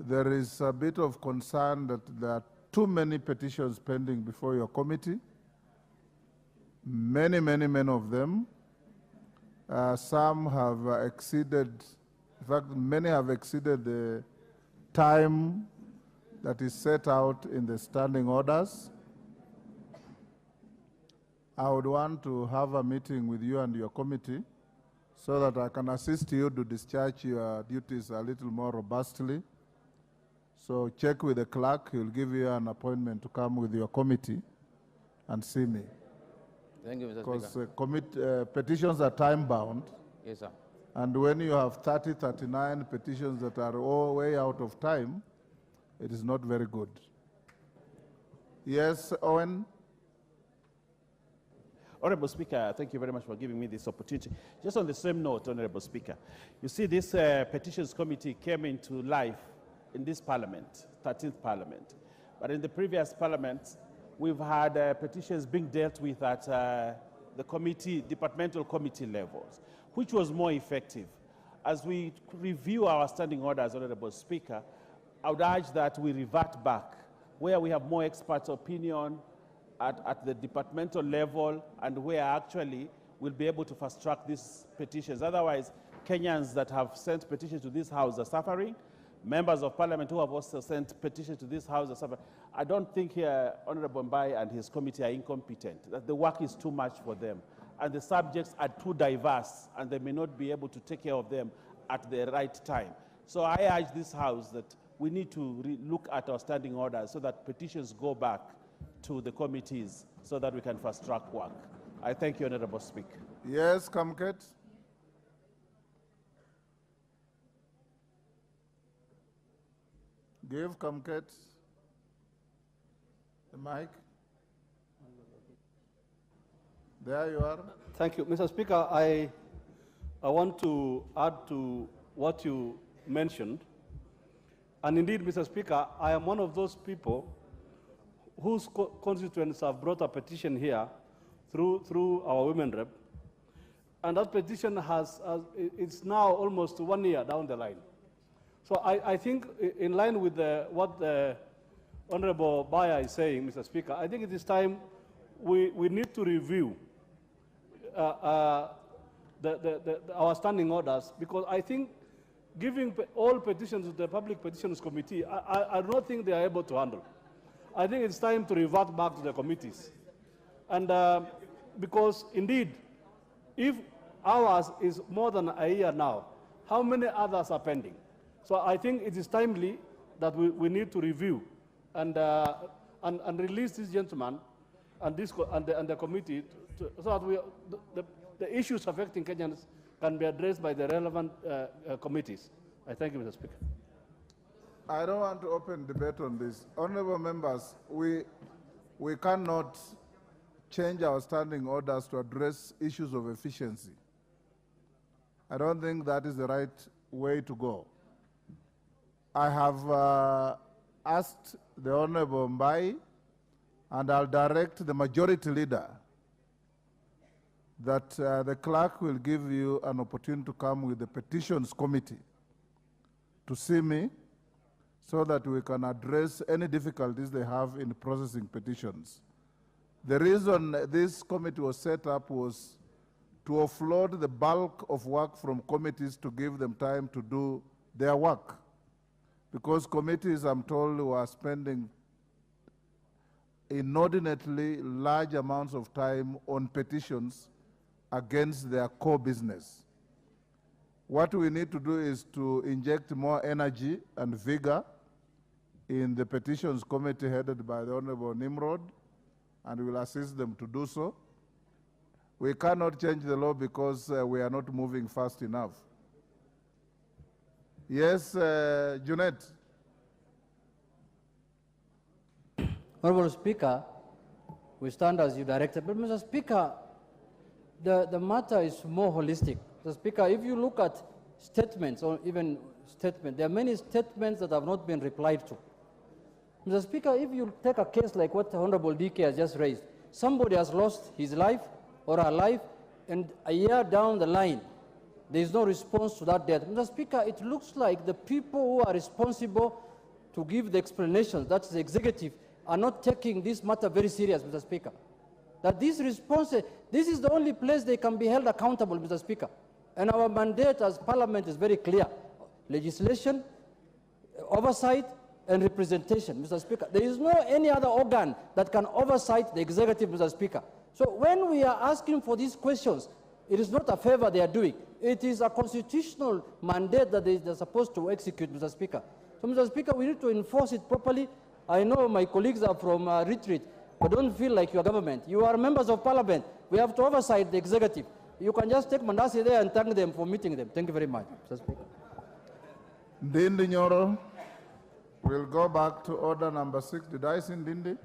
there is a bit of concern that there are too many petitions pending before your committee. Many of them. Some have exceeded, in fact, many have exceeded the time that is set out in the standing orders. I would want to have a meeting with you and your committee so that I can assist you to discharge your duties a little more robustly. So check with the clerk, he'll give you an appointment to come with your committee and see me. Thank you, Mr. Speaker. Because petitions are time-bound. Yes, sir. And when you have 39 petitions that are all way out of time, it is not very good. Yes, Owen? Honorable Speaker, thank you very much for giving me this opportunity. Just on the same note, Honorable Speaker, you see this Petitions Committee came into life in this Parliament, 13th Parliament. But in the previous Parliament, we've had petitions being dealt with at the committee, departmental committee levels, which was more effective. As we review our standing orders, Honorable Speaker, I would urge that we revert back where we have more expert opinion at the departmental level and where actually we'll be able to fast track these petitions. Otherwise, Kenyans that have sent petitions to this House are suffering. Members of Parliament who have also sent petitions to this House are suffering. I don't think Honorable Mbai and his committee are incompetent, that the work is too much for them, and the subjects are too diverse, and they may not be able to take care of them at the right time. So I urge this House that we need to look at our standing orders so that petitions go back to the committees so that we can fast-track work. I thank you, Honorable Speaker. Yes, Kamket. Give Kamket the mic. There you are. Thank you. Mr. Speaker, I want to add to what you mentioned. And indeed, Mr. Speaker, I am one of those people whose constituents have brought a petition here through our women rep. And that petition it's now almost 1 year down the line. So I think in line with what the Honorable Baya is saying, Mr. Speaker, I think it is time we need to review our standing orders, because I think giving all petitions to the Public Petitions Committee, I don't think they are able to handle. I think it's time to revert back to the committees. And because indeed, if ours is more than a year now, how many others are pending? So I think it is timely that we need to review and release this gentleman and the committee so that the issues affecting Kenyans can be addressed by the relevant committees. I thank you, Mr. Speaker. I don't want to open debate on this. Honorable members, we cannot change our standing orders to address issues of efficiency. I don't think that is the right way to go. I have asked the Honorable Mbai, and I'll direct the majority leader that the clerk will give you an opportunity to come with the petitions committee to see me so that we can address any difficulties they have in processing petitions. The reason this committee was set up was to offload the bulk of work from committees to give them time to do their work. Because committees, I'm told, were spending inordinately large amounts of time on petitions against their core business. What we need to do is to inject more energy and vigor in the petitions committee headed by the Honorable Nimrod, and we will assist them to do so. We cannot change the law because we are not moving fast enough. Yes, Junet. Honorable Speaker, we stand as you directed. But Mr. Speaker, the matter is more holistic. Mr. Speaker, if you look at statements or even statements, there are many statements that have not been replied to. Mr. Speaker, if you take a case like what the Honorable DK has just raised, somebody has lost his life or her life, and a year down the line, there is no response to that death. Mr. Speaker, it looks like the people who are responsible to give the explanations that the executive are not taking this matter very serious, Mr. Speaker. That this response, this is the only place they can be held accountable, Mr. Speaker. And our mandate as Parliament is very clear. Legislation, oversight, and representation, Mr. Speaker. There is no any other organ that can oversight the executive, Mr. Speaker. So when we are asking for these questions, it is not a favor they are doing. It is a constitutional mandate that they're supposed to execute, Mr. Speaker. So, Mr. Speaker, we need to enforce it properly. I know my colleagues are from retreat, but don't feel like your government. You are members of Parliament. We have to oversight the executive. You can just take Mandasi there and thank them for meeting them. Thank you very much, Mr. Speaker. Ndindi Nyoro, we'll go back to order number 6. Did I see Ndindi?